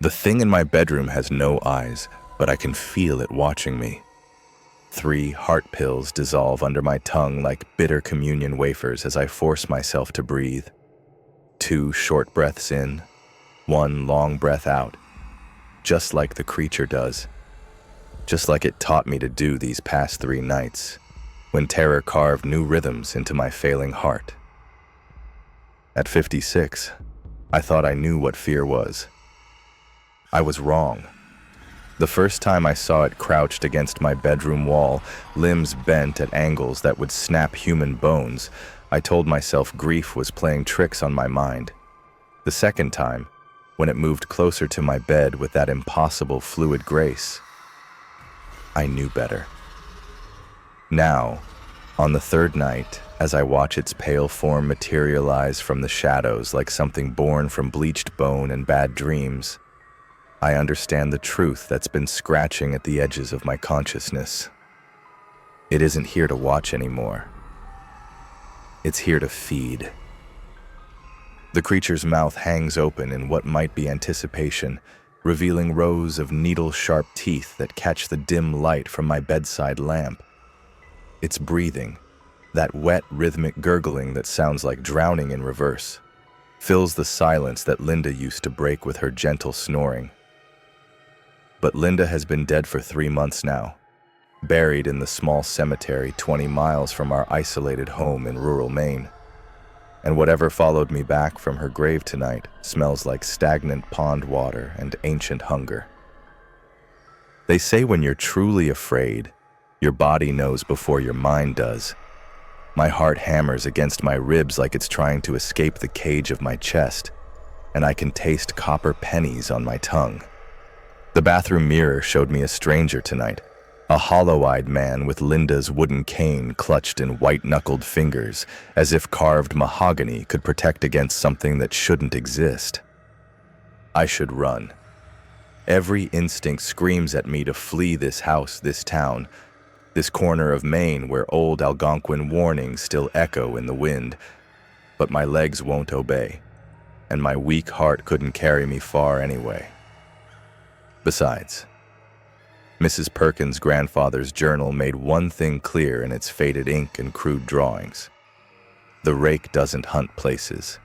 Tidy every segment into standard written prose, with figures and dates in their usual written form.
The thing in my bedroom has no eyes, but I can feel it watching me. 3 heart pills dissolve under my tongue like bitter communion wafers as I force myself to breathe. 2 short breaths in, 1 long breath out, just like the creature does. Just like it taught me to do these past 3 nights, when terror carved new rhythms into my failing heart. At 56, I thought I knew what fear was. I was wrong. The first time I saw it crouched against my bedroom wall, limbs bent at angles that would snap human bones, I told myself grief was playing tricks on my mind. The second time, when it moved closer to my bed with that impossible fluid grace, I knew better. Now, on the 3rd night, as I watch its pale form materialize from the shadows like something born from bleached bone and bad dreams, I understand the truth that's been scratching at the edges of my consciousness. It isn't here to watch anymore. It's here to feed. The creature's mouth hangs open in what might be anticipation, revealing rows of needle-sharp teeth that catch the dim light from my bedside lamp. Its breathing, that wet, rhythmic gurgling that sounds like drowning in reverse, fills the silence that Linda used to break with her gentle snoring. But Linda has been dead for 3 months now, buried in the small cemetery 20 miles from our isolated home in rural Maine. And whatever followed me back from her grave tonight smells like stagnant pond water and ancient hunger. They say when you're truly afraid, your body knows before your mind does. My heart hammers against my ribs like it's trying to escape the cage of my chest, and I can taste copper pennies on my tongue. The bathroom mirror showed me a stranger tonight, a hollow-eyed man with Linda's wooden cane clutched in white-knuckled fingers, as if carved mahogany could protect against something that shouldn't exist. I should run. Every instinct screams at me to flee this house, this town, this corner of Maine where old Algonquin warnings still echo in the wind, but my legs won't obey, and my weak heart couldn't carry me far anyway. Besides, Mrs. Perkins' grandfather's journal made one thing clear in its faded ink and crude drawings. The rake doesn't hunt places.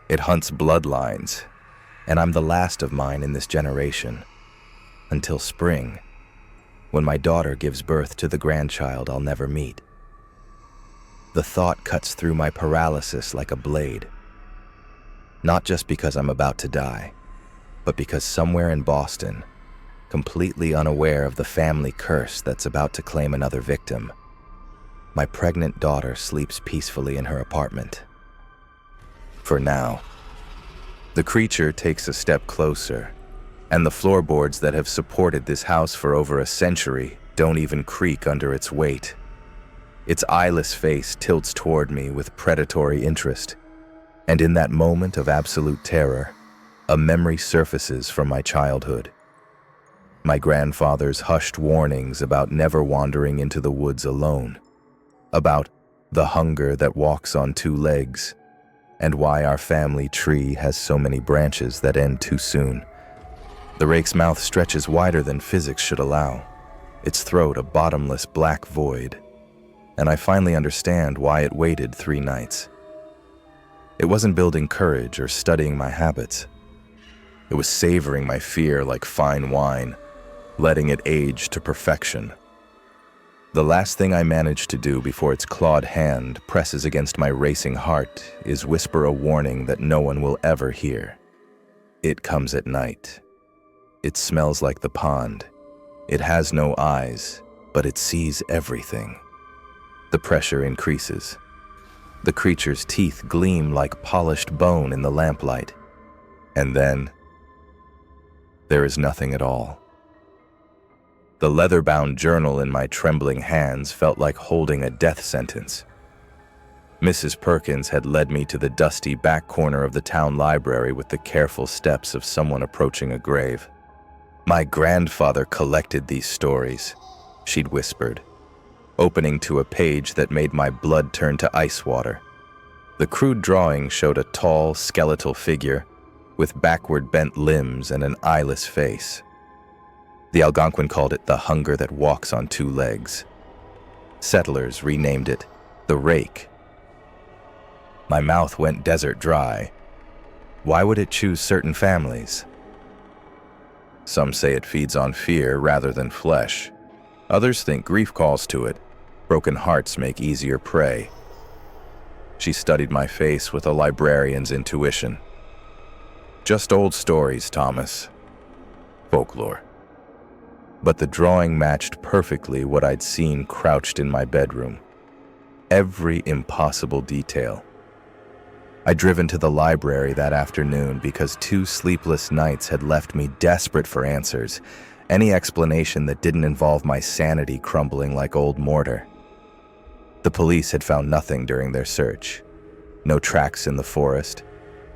It hunts bloodlines, and I'm the last of mine in this generation. Until spring, when my daughter gives birth to the grandchild I'll never meet. The thought cuts through my paralysis like a blade. Not just because I'm about to die, but because somewhere in Boston, completely unaware of the family curse that's about to claim another victim, my pregnant daughter sleeps peacefully in her apartment. For now. The creature takes a step closer, and the floorboards that have supported this house for over a century don't even creak under its weight. Its eyeless face tilts toward me with predatory interest, and in that moment of absolute terror, a memory surfaces from my childhood. My grandfather's hushed warnings about never wandering into the woods alone, about the hunger that walks on 2 legs, and why our family tree has so many branches that end too soon. The rake's mouth stretches wider than physics should allow, its throat a bottomless black void, and I finally understand why it waited 3 nights. It wasn't building courage or studying my habits. It was savoring my fear like fine wine, letting it age to perfection. The last thing I manage to do before its clawed hand presses against my racing heart is whisper a warning that no one will ever hear. It comes at night. It smells like the pond. It has no eyes, but it sees everything. The pressure increases. The creature's teeth gleam like polished bone in the lamplight. And then, there is nothing at all. The leather-bound journal in my trembling hands felt like holding a death sentence. Mrs. Perkins had led me to the dusty back corner of the town library with the careful steps of someone approaching a grave. My grandfather collected these stories, she'd whispered, opening to a page that made my blood turn to ice water. The crude drawing showed a tall, skeletal figure, with backward bent limbs and an eyeless face. The Algonquin called it the hunger that walks on two legs. Settlers renamed it the rake. My mouth went desert dry. Why would it choose certain families? Some say it feeds on fear rather than flesh. Others think grief calls to it. Broken hearts make easier prey. She studied my face with a librarian's intuition. Just old stories, Thomas. Folklore. But the drawing matched perfectly what I'd seen crouched in my bedroom. Every impossible detail. I'd driven to the library that afternoon because 2 sleepless nights had left me desperate for answers, any explanation that didn't involve my sanity crumbling like old mortar. The police had found nothing during their search. No tracks in the forest,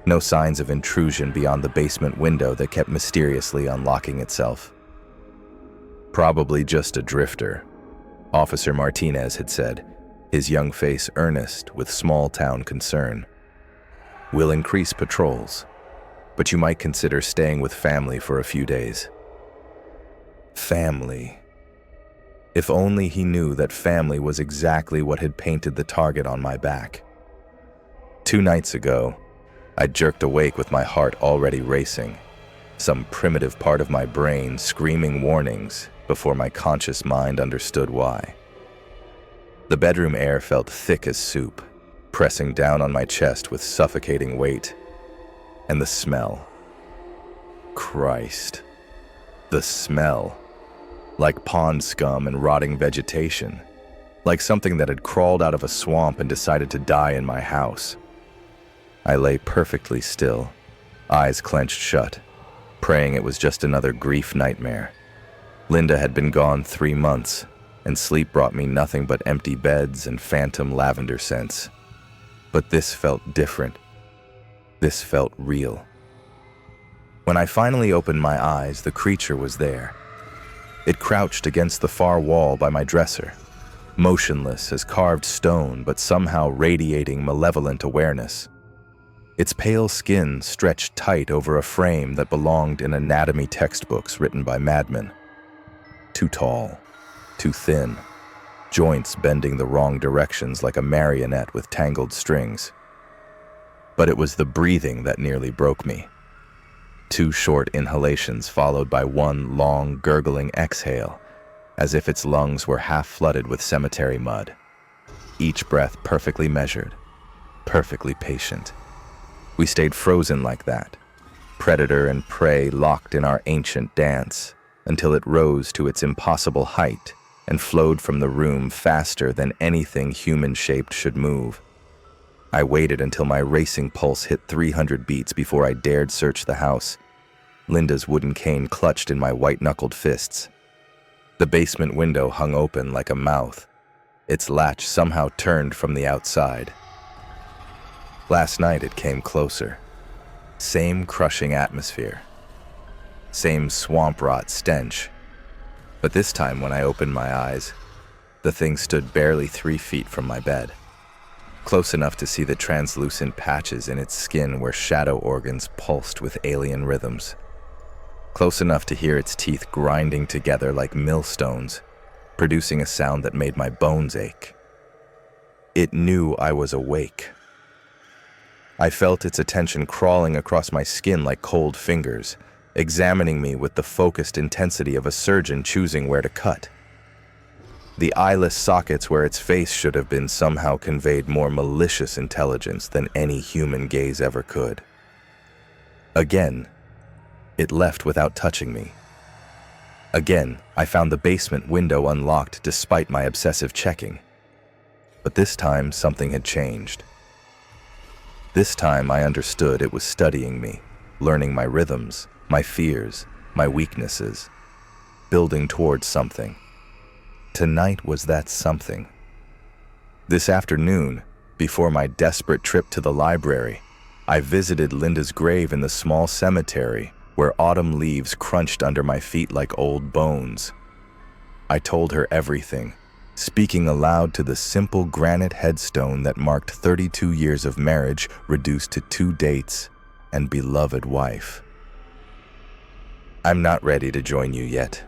no signs of intrusion beyond the basement window that kept mysteriously unlocking itself. Probably just a drifter, Officer Martinez had said, his young face earnest with small-town concern. We'll increase patrols, but you might consider staying with family for a few days. Family. If only he knew that family was exactly what had painted the target on my back. 2 nights ago, I jerked awake with my heart already racing, some primitive part of my brain screaming warnings before my conscious mind understood why. The bedroom air felt thick as soup, pressing down on my chest with suffocating weight. And the smell. Christ. The smell. Like pond scum and rotting vegetation. Like something that had crawled out of a swamp and decided to die in my house. I lay perfectly still, eyes clenched shut, praying it was just another grief nightmare. Linda had been gone 3 months, and sleep brought me nothing but empty beds and phantom lavender scents. But this felt different. This felt real. When I finally opened my eyes, the creature was there. It crouched against the far wall by my dresser, motionless as carved stone, but somehow radiating malevolent awareness. Its pale skin stretched tight over a frame that belonged in anatomy textbooks written by madmen. Too tall, too thin, joints bending the wrong directions like a marionette with tangled strings. But it was the breathing that nearly broke me. 2 short inhalations followed by 1 long, gurgling exhale, as if its lungs were half flooded with cemetery mud. Each breath perfectly measured, perfectly patient. We stayed frozen like that, predator and prey locked in our ancient dance, until it rose to its impossible height and flowed from the room faster than anything human-shaped should move. I waited until my racing pulse hit 300 beats before I dared search the house, Linda's wooden cane clutched in my white-knuckled fists. The basement window hung open like a mouth, its latch somehow turned from the outside. Last night it came closer. Same crushing atmosphere. Same swamp rot stench. But this time when I opened my eyes, the thing stood barely 3 feet from my bed. Close enough to see the translucent patches in its skin where shadow organs pulsed with alien rhythms. Close enough to hear its teeth grinding together like millstones, producing a sound that made my bones ache. It knew I was awake. I felt its attention crawling across my skin like cold fingers, examining me with the focused intensity of a surgeon choosing where to cut. The eyeless sockets where its face should have been somehow conveyed more malicious intelligence than any human gaze ever could. Again, it left without touching me. Again, I found the basement window unlocked despite my obsessive checking. But this time, something had changed. This time, I understood it was studying me, learning my rhythms, my fears, my weaknesses, building towards something. Tonight was that something. This afternoon, before my desperate trip to the library, I visited Linda's grave in the small cemetery where autumn leaves crunched under my feet like old bones. I told her everything, speaking aloud to the simple granite headstone that marked 32 years of marriage reduced to 2 dates, and beloved wife. "I'm not ready to join you yet,"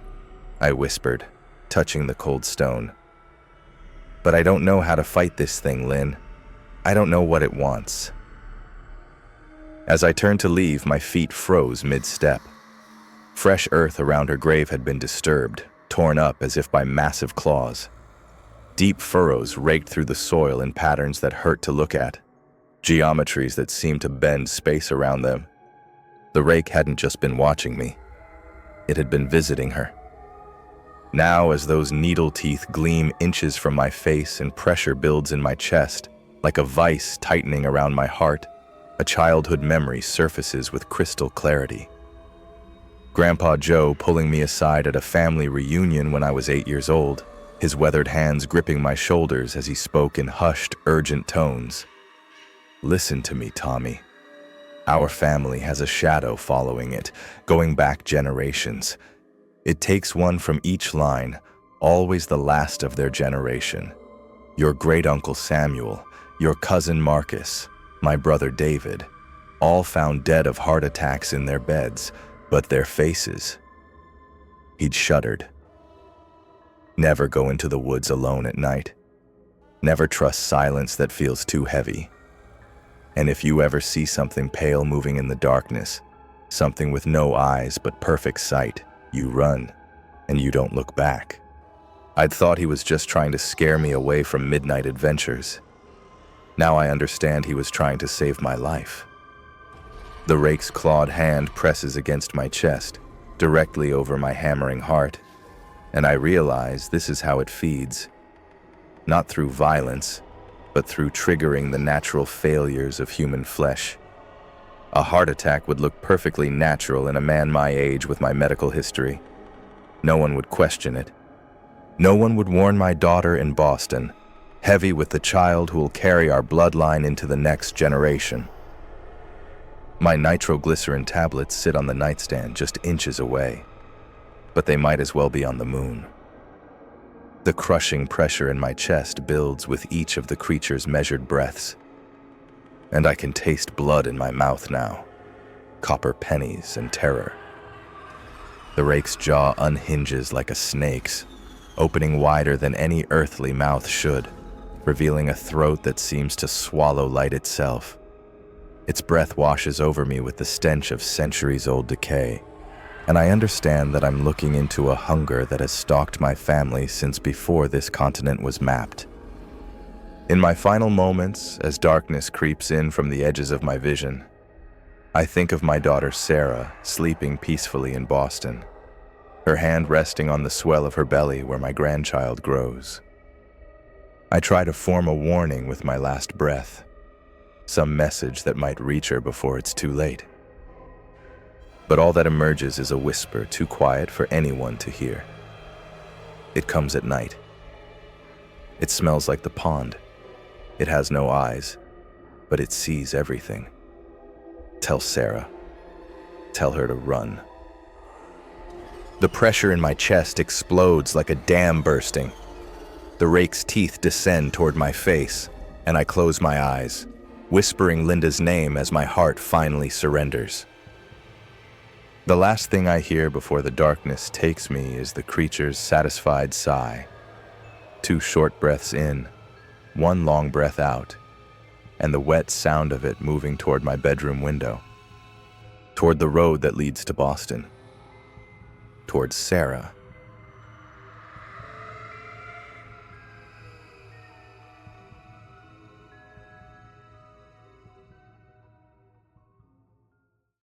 I whispered, touching the cold stone. "But I don't know how to fight this thing, Lynn. I don't know what it wants." As I turned to leave, my feet froze mid-step. Fresh earth around her grave had been disturbed, torn up as if by massive claws. Deep furrows raked through the soil in patterns that hurt to look at, geometries that seemed to bend space around them. The rake hadn't just been watching me. It had been visiting her. Now, as those needle teeth gleam inches from my face and pressure builds in my chest, like a vice tightening around my heart, a childhood memory surfaces with crystal clarity. Grandpa Joe pulling me aside at a family reunion when I was 8 years old, his weathered hands gripping my shoulders as he spoke in hushed, urgent tones. "Listen to me, Tommy. Our family has a shadow following it, going back generations. It takes one from each line, always the last of their generation. Your great-uncle Samuel, your cousin Marcus, my brother David, all found dead of heart attacks in their beds, but their faces." He'd shuddered. "Never go into the woods alone at night. Never trust silence that feels too heavy. And if you ever see something pale moving in the darkness, something with no eyes but perfect sight, you run, and you don't look back." I'd thought he was just trying to scare me away from midnight adventures. Now I understand he was trying to save my life. The rake's clawed hand presses against my chest, directly over my hammering heart, and I realize this is how it feeds. Not through violence, but through triggering the natural failures of human flesh. A heart attack would look perfectly natural in a man my age with my medical history. No one would question it. No one would warn my daughter in Boston, heavy with the child who will carry our bloodline into the next generation. My nitroglycerin tablets sit on the nightstand just inches away, but they might as well be on the moon. The crushing pressure in my chest builds with each of the creature's measured breaths, and I can taste blood in my mouth now, copper pennies and terror. The rake's jaw unhinges like a snake's, opening wider than any earthly mouth should, revealing a throat that seems to swallow light itself. Its breath washes over me with the stench of centuries-old decay, and I understand that I'm looking into a hunger that has stalked my family since before this continent was mapped. In my final moments, as darkness creeps in from the edges of my vision, I think of my daughter Sarah sleeping peacefully in Boston, her hand resting on the swell of her belly where my grandchild grows. I try to form a warning with my last breath, some message that might reach her before it's too late. But all that emerges is a whisper too quiet for anyone to hear. It comes at night. It smells like the pond. It has no eyes, but it sees everything. Tell Sarah. Tell her to run. The pressure in my chest explodes like a dam bursting. The rake's teeth descend toward my face, and I close my eyes, whispering Linda's name as my heart finally surrenders. The last thing I hear before the darkness takes me is the creature's satisfied sigh. 2 short breaths in, 1 long breath out, and the wet sound of it moving toward my bedroom window, toward the road that leads to Boston, towards Sarah.